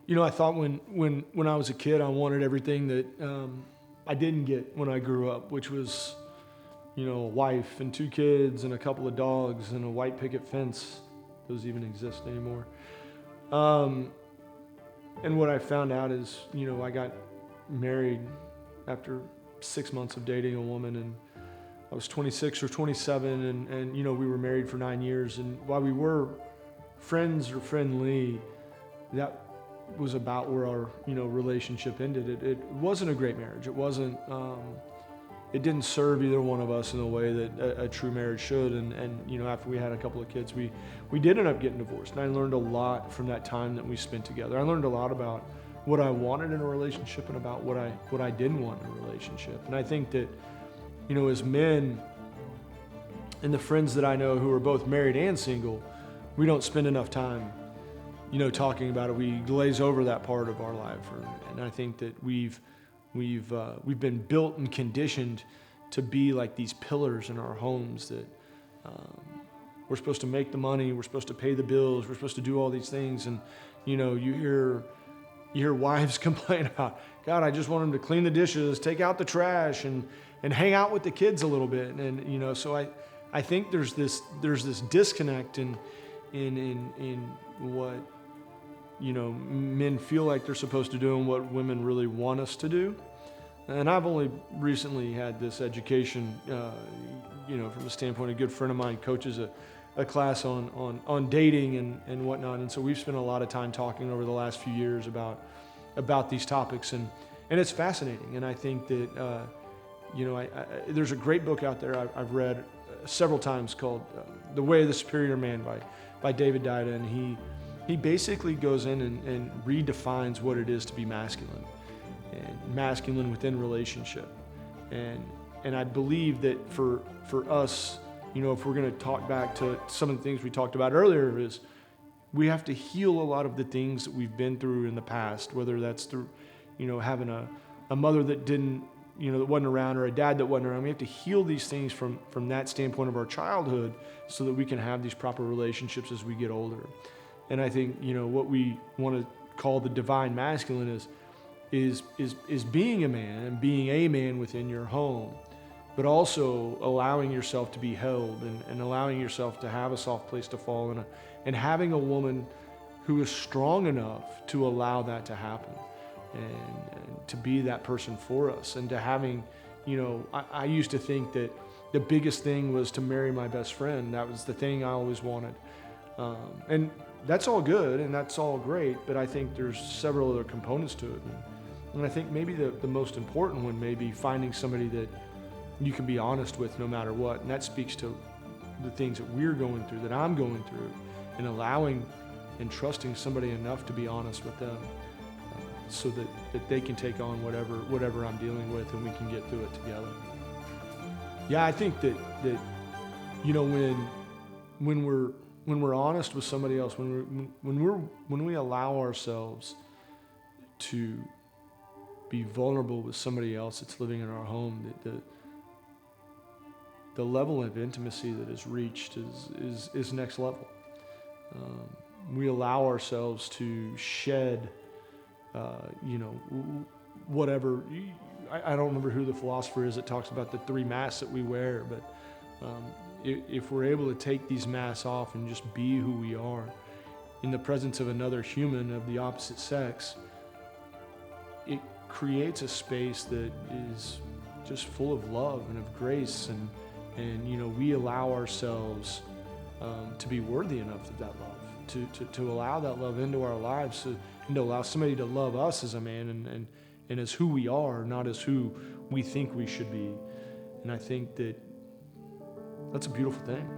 I thought when I was a kid, I wanted everything that I didn't get when I grew up, which was, a wife and 2 kids and a couple of dogs and a white picket fence. Those even exist anymore. And what I found out is, I got married after 6 months of dating a woman, and I was 26 or 27, and we were married for 9 years. And while we were friends or friendly, that was about where our, relationship ended. It wasn't a great marriage. It wasn't, it didn't serve either one of us in the way that a true marriage should. And after we had a couple of kids, we did end up getting divorced. And I learned a lot from that time that we spent together. I learned a lot about what I wanted in a relationship and about what I didn't want in a relationship. And I think that, as men and the friends that I know who are both married and single, we don't spend enough time, talking about it. We glaze over that part of our life. And I think that we've been built and conditioned to be like these pillars in our homes that we're supposed to make the money, we're supposed to pay the bills, we're supposed to do all these things. And, you hear wives complain about, God, I just want them to clean the dishes, take out the trash, and hang out with the kids a little bit. And so I think there's this disconnect in what, men feel like they're supposed to do and what women really want us to do. And I've only recently had this education, from a standpoint, a good friend of mine coaches a class on dating and whatnot. And so we've spent a lot of time talking over the last few years about these topics, and it's fascinating. And I think that, there's a great book out there I've read several times called The Way of the Superior Man by David Dida. And he basically goes in and redefines what it is to be masculine, and masculine within relationship. And I believe that for us, if we're going to talk back to some of the things we talked about earlier, is we have to heal a lot of the things that we've been through in the past, whether that's through, having a mother that didn't, that wasn't around, or a dad that wasn't around. We have to heal these things from that standpoint of our childhood so that we can have these proper relationships as we get older. And I think, what we want to call the divine masculine is being a man and being a man within your home, but also allowing yourself to be held and allowing yourself to have a soft place to fall in, and having a woman who is strong enough to allow that to happen and to be that person for us. And to having, I used to think that the biggest thing was to marry my best friend. That was the thing I always wanted. And that's all good and that's all great, but I think there's several other components to it. And I think maybe the most important one may be finding somebody that you can be honest with no matter what. And that speaks to the things that we're going through, that I'm going through, and allowing and trusting somebody enough to be honest with them, so that they can take on whatever I'm dealing with, and we can get through it together. Yeah, I think that when we're honest with somebody else, when we allow ourselves to be vulnerable with somebody else that's living in our home, the level of intimacy that is reached is next level. We allow ourselves to shed, whatever. I don't remember who the philosopher is that talks about the 3 masks that we wear, but if we're able to take these masks off and just be who we are in the presence of another human of the opposite sex, it creates a space that is just full of love and of grace, and we allow ourselves to be worthy enough of that love, to allow that love into our lives, and to allow somebody to love us as a man and as who we are, not as who we think we should be. And I think that that's a beautiful thing.